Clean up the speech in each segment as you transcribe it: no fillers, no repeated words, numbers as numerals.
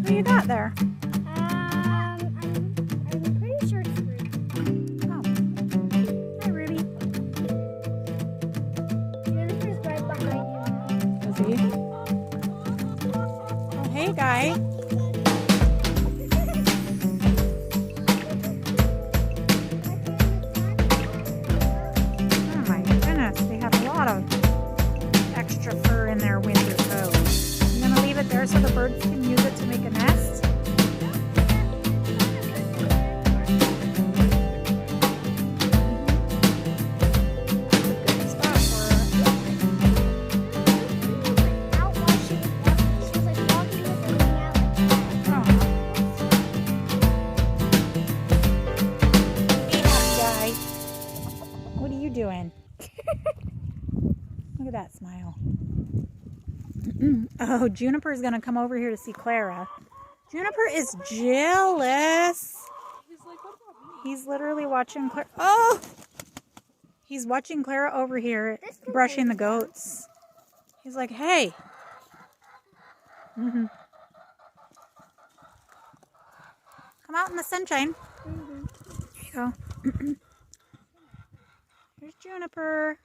What do you got there? I'm pretty sure it's Ruby. Oh. Hi, Ruby. Jennifer's right behind you. Is he? Oh, hey, guy. Oh my goodness, they have a lot of extra fur in their winter coat. I'm gonna leave it there so the birds can use it to make a nest. That's a good spot for her. Out while she was like walking with her wing out like that. Oh. Hey, hot guy. What are you doing? Look at that smile. Oh, Juniper's gonna come over here to see Claira. Juniper is jealous. He's literally watching Claira. Oh! He's watching Claira over here brushing the goats. He's like, hey. Come out in the sunshine. There you go. There's Juniper.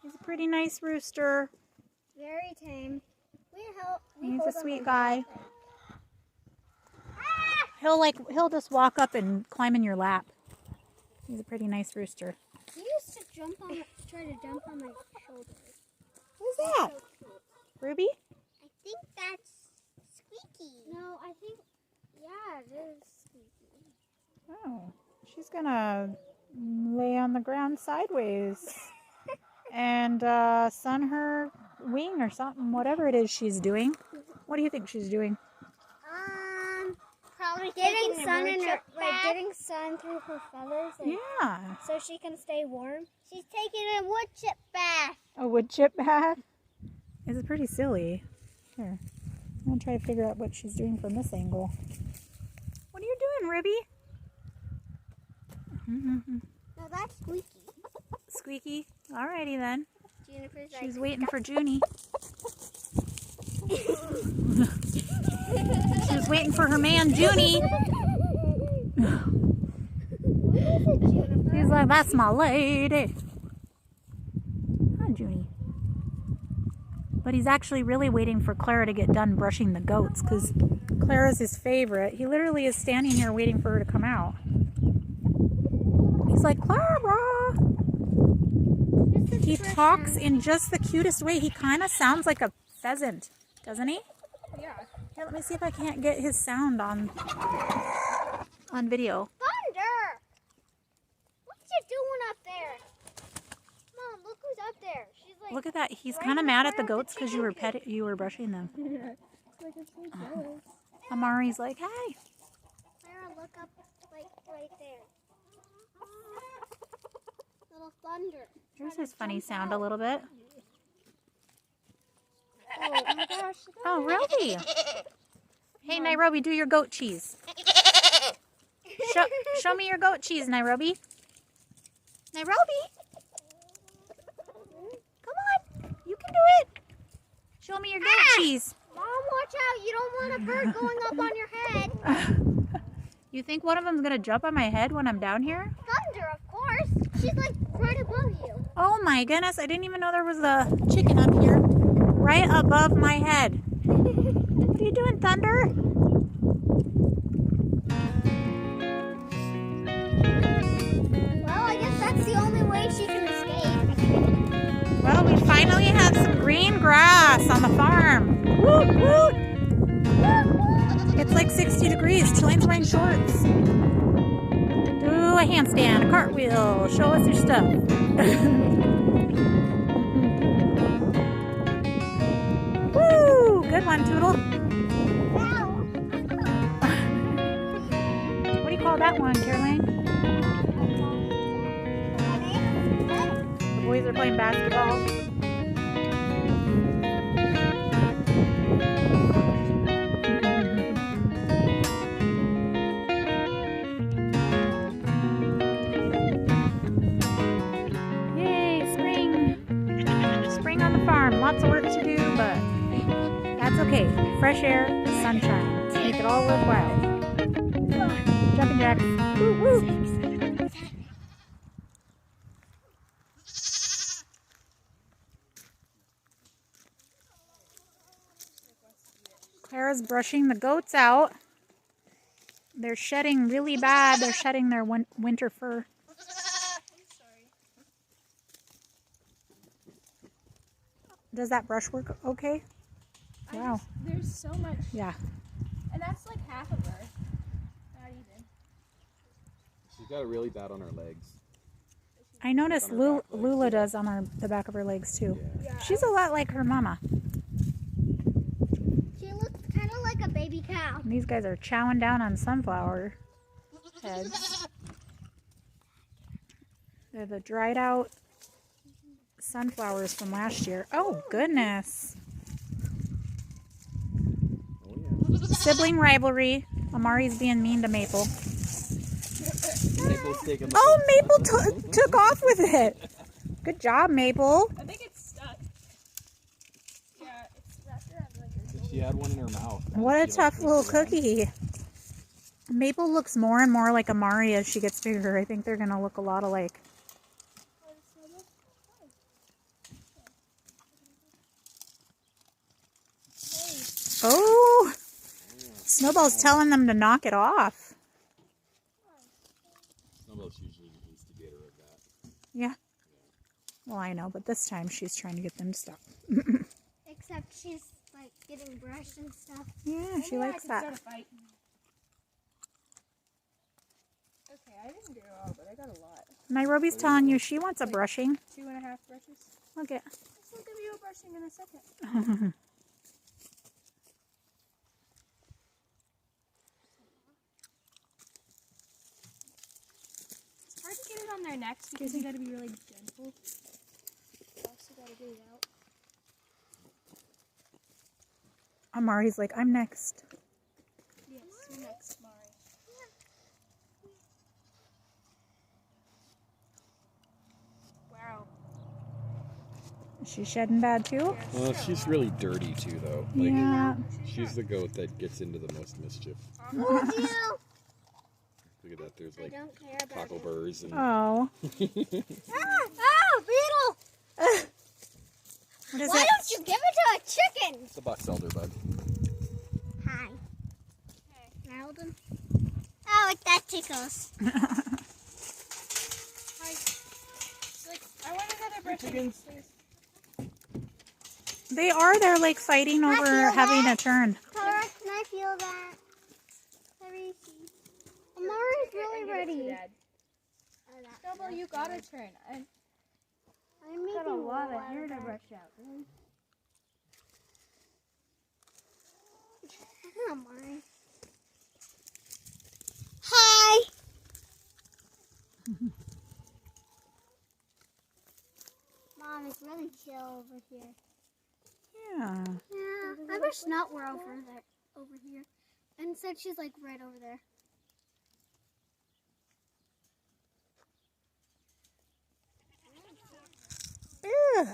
He's a pretty nice rooster. Very tame. He's a sweet guy. He'll just walk up and climb in your lap. He's a pretty nice rooster. He used to try to jump on my shoulder. Who's that? So cute. Ruby? I think that's Squeaky. No, I think, yeah, it is Squeaky. Oh, she's gonna lay on the ground sideways and sun her wing or something, whatever it is she's doing. What do you think she's doing? Probably getting sun in her, getting sun through her feathers. Yeah. So she can stay warm. She's taking a wood chip bath. A wood chip bath? It's pretty silly. Here, I'm gonna try to figure out what she's doing from this angle. What are you doing, Ruby? No, that's Squeaky. Squeaky? Alrighty then. Jennifer's She's waiting for Junie. She was waiting for her man, Junie. She's like, that's my lady. Hi, Junie. But he's actually really waiting for Claira to get done brushing the goats because Claira's his favorite. He literally is standing here waiting for her to come out. He's like, Claira. He talks in just the cutest way. He kind of sounds like a pheasant, doesn't he? Yeah. Here, let me see if I can't get his sound on video. Thunder! What you doing up there? Mom, look who's up there. She's like, Look at that. He's kind of mad at the goats because you were brushing them. Amari's like, hey. Claira, look up, like right there. Little thunder. Here's his funny sound a little bit. Oh my gosh. Oh, really? Hey, Nairobi, do your goat cheese. Show me your goat cheese, Nairobi. Nairobi. Come on. You can do it. Show me your goat cheese. Mom, watch out. You don't want a bird going up on your head. You think one of them's going to jump on my head when I'm down here? Thunder, of course. She's like right above you. Oh my goodness, I didn't even know there was a chicken up here. Right above my head. What are you doing, Thunder? Well, I guess that's the only way she can escape. Well, we finally have some green grass on the farm. Woot woot! It's like 60 degrees. Chilling's wearing shorts. Do a handstand, a cartwheel. Show us your stuff. Woo! Good one, Toodle. What do you call that one, Caroline? The boys are playing basketball. Lots of work to do, but that's okay. Fresh fresh air, sunshine to make it all worthwhile. Jumping jacks. Woo woo. Clara's brushing the goats out. They're shedding really bad. They're shedding their winter fur. Does that brush work okay? Wow. There's so much. Yeah. And that's like half of her. Not even. She's got it really bad on her legs. I noticed Lula does on the back of her legs too. Yeah. She's a lot like her mama. She looks kind of like a baby cow. And these guys are chowing down on sunflower heads. They're the dried out sunflowers from last year. Oh, goodness. Oh, yeah. Sibling rivalry. Amari's being mean to Maple. Maple's taking the Oh, Maple took off with it. Good job, Maple. I think it's stuck. Yeah, it's wrapped around like her. She had one in her mouth. What a tough little cookie. Maple looks more and more like Amari as she gets bigger. I think they're going to look a lot alike. Oh, Snowball's telling them to knock it off. Snowball's usually the instigator of that. Yeah. Well, I know, but this time she's trying to get them to stop. Except she's like getting brushed and stuff. Yeah, she likes I can start that. a fight. Okay, I didn't do it all, but I got a lot. Nairobi's telling you she wants a brushing. 2.5 brushes. Look at. I'll give you a brushing in a second. It's hard to get it on their necks because you gotta be really gentle. You also gotta get it out. Amari's like, I'm next. Yes, you're next, Mari. Wow. She's shedding bad too? Well, she's really dirty too, though. Like, Yeah. she's the goat that gets into the most mischief. Would you? Look at that. There's I like don't care about taco it. burrs and. Oh. Oh, beetle! What is Why it? don't you give it to a chicken? It's a box elder bug. Hi. Can I hold him? Oh, that tickles. Hi. Like, I want another brushing, please. They are. They're like fighting I over feel having that. a turn. Clara, can I feel that? Very easy. Amari's really ready. Oh, that's Snowball, you got a turn. I'm Got a making lot of water. hair to brush out. Really? Come on. Hi. Mom, it's really chill over here. Yeah. Yeah, I wish Nut were over there, over here. And instead, she's like right over there. Ew.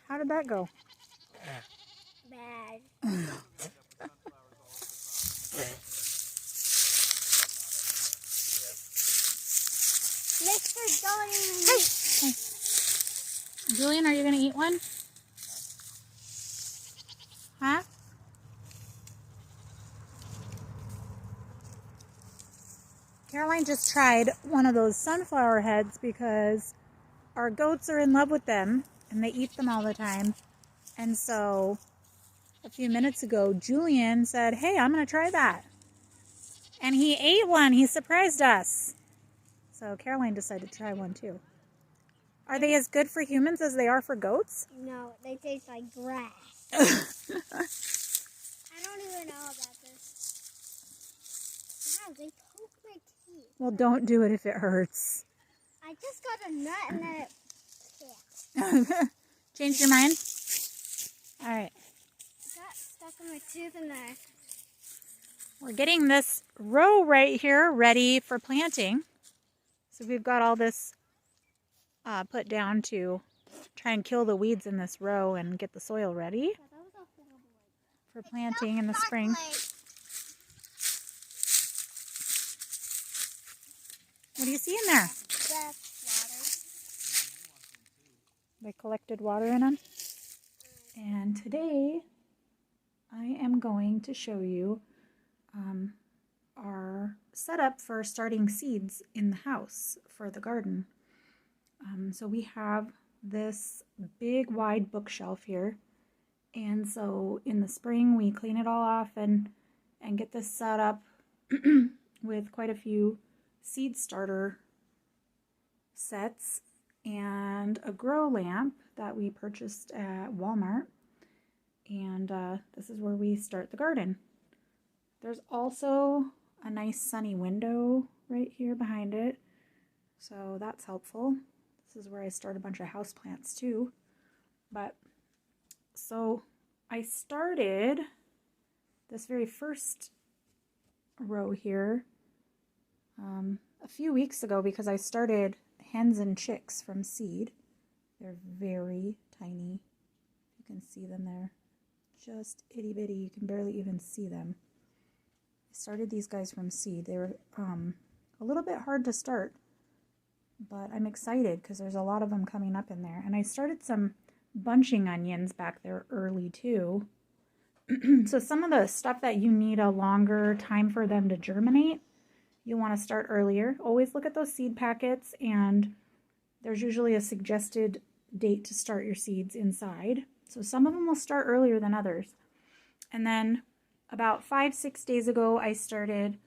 How did that go? Bad. Mr. Donnie. Julian, are you going to eat one? Huh? Caroline just tried one of those sunflower heads because our goats are in love with them and they eat them all the time. And so a few minutes ago, Julian said, hey, I'm going to try that. And he ate one. He surprised us. So Caroline decided to try one too. Are they as good for humans as they are for goats? No, they taste like grass. I don't even know about this. Wow, they poke my teeth. Well, don't do it if it hurts. I just got a nut and then it Changed your mind? All right. got stuck in my tooth and then We're getting this row right here ready for planting. So we've got all this put down to try and kill the weeds in this row and get the soil ready for planting in the spring. What do you see in there? They collected water in them. And today I am going to show you our setup for starting seeds in the house for the garden. So we have this big wide bookshelf here, and so in the spring we clean it all off and get this set up with quite a few seed starter sets and a grow lamp that we purchased at Walmart, and this is where we start the garden. There's also a nice sunny window right here behind it, so that's helpful. This is where I start a bunch of houseplants too. But so I started this very first row here a few weeks ago because I started hens and chicks from seed. They're very tiny. You can see them there. Just itty bitty. You can barely even see them. I started these guys from seed. They were a little bit hard to start, but I'm excited because there's a lot of them coming up in there. And I started some bunching onions back there early too. So some of the stuff that you need a longer time for them to germinate, you want to start earlier. Always look at those seed packets, and there's usually a suggested date to start your seeds inside. So some of them will start earlier than others. And then about 5-6 days ago, I started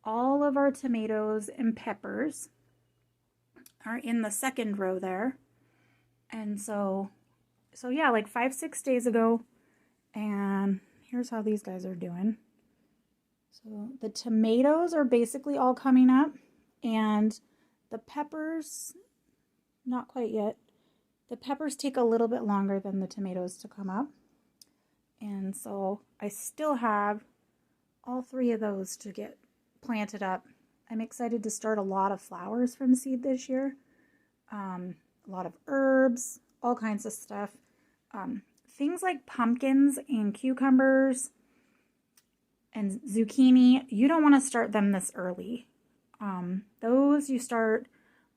all of our tomatoes and peppers are in the second row there. And so yeah, like 5-6 days ago, and here's how these guys are doing. So the tomatoes are basically all coming up, and the peppers, not quite yet. The peppers take a little bit longer than the tomatoes to come up. And so I still have all 3 of those to get planted up. I'm excited to start a lot of flowers from seed this year. A lot of herbs, all kinds of stuff. Things like pumpkins and cucumbers and zucchini, you don't want to start them this early. Those you start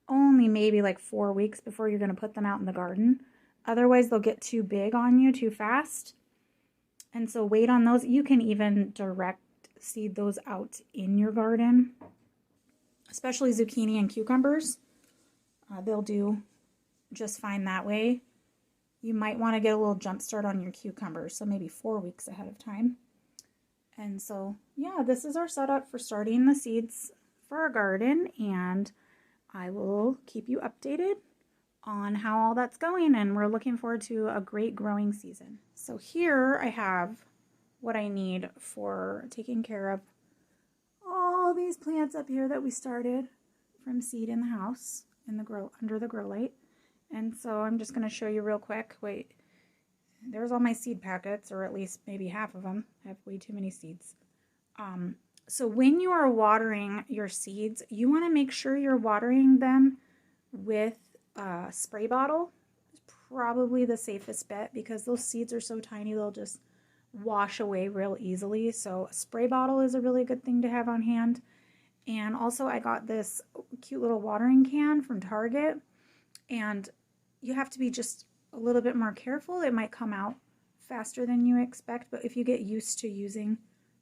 only maybe like 4 weeks before you're going to put them out in the garden. Otherwise, they'll get too big on you too fast. And so wait on those. You can even direct seed those out in your garden, especially zucchini and cucumbers. They'll do just fine that way. You might want to get a little jump start on your cucumbers, so maybe 4 weeks ahead of time. And so, yeah, this is our setup for starting the seeds for our garden, and I will keep you updated on how all that's going, and we're looking forward to a great growing season. So here I have what I need for taking care of all these plants up here that we started from seed in the house under the grow light. And so I'm just going to show you real quick. Wait, there's all my seed packets, or at least maybe half of them. I have way too many seeds. So when you are watering your seeds, you want to make sure you're watering them with a spray bottle. It's probably the safest bet because those seeds are so tiny they'll just wash away real easily. So a spray bottle is a really good thing to have on hand. And also I got this cute little watering can from Target, and you have to be just a little bit more careful. It might come out faster than you expect, but if you get used to using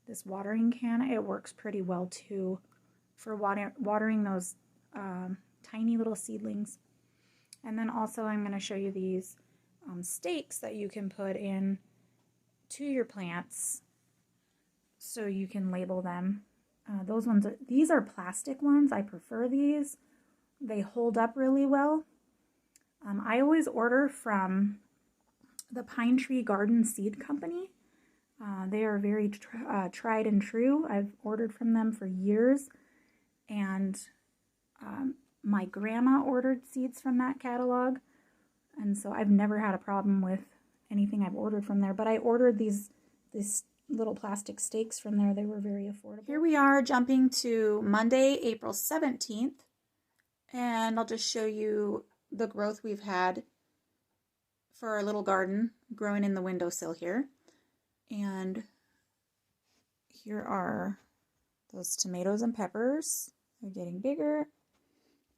this watering can, it works pretty well too for watering those tiny little seedlings. And then also I'm going to show you these stakes that you can put in to your plants so you can label them. These are plastic ones. I prefer these. They hold up really well. I always order from the Pine Tree Garden Seed Company. They are very tried and true. I've ordered from them for years, and my grandma ordered seeds from that catalog, and so I've never had a problem with anything I've ordered from there. But I ordered these little plastic stakes from there. They were very affordable. Here we are jumping to Monday, April 17th, And I'll just show you the growth we've had for our little garden growing in the windowsill here. And here are those tomatoes and peppers. They're getting bigger.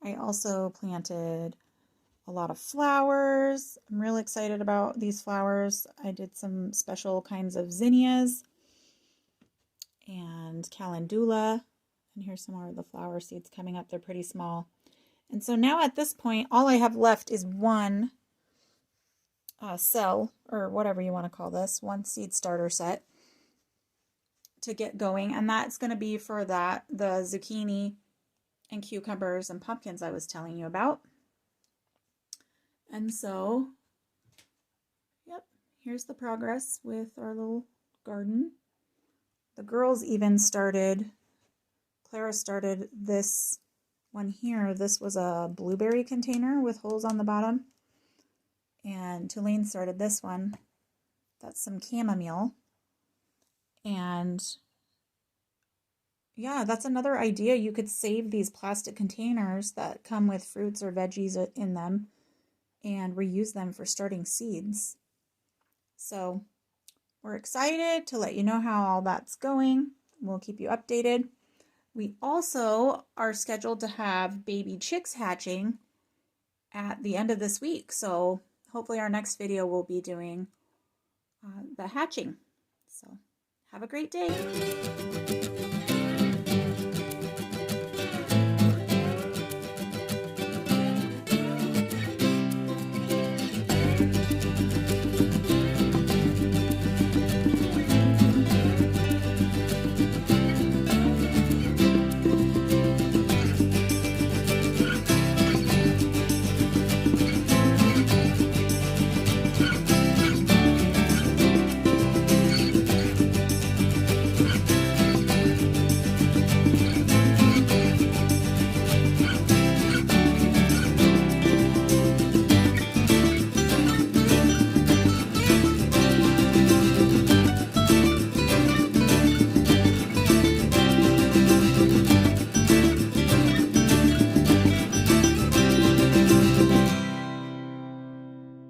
I also planted a lot of flowers. I'm really excited about these flowers. I did some special kinds of zinnias and calendula. And here's some more of the flower seeds coming up. They're pretty small. And so now at this point, all I have left is one cell, or whatever you want to call this, one seed starter set to get going. And that's going to be for the zucchini and cucumbers and pumpkins I was telling you about. And so, yep, here's the progress with our little garden. The girls even started, Clara started this one here. This was a blueberry container with holes on the bottom. And Tulane started this one. That's some chamomile. And yeah, that's another idea. You could save these plastic containers that come with fruits or veggies in them and reuse them for starting seeds. So we're excited to let you know how all that's going. We'll keep you updated. We also are scheduled to have baby chicks hatching at the end of this week. So hopefully our next video will be doing the hatching. So have a great day.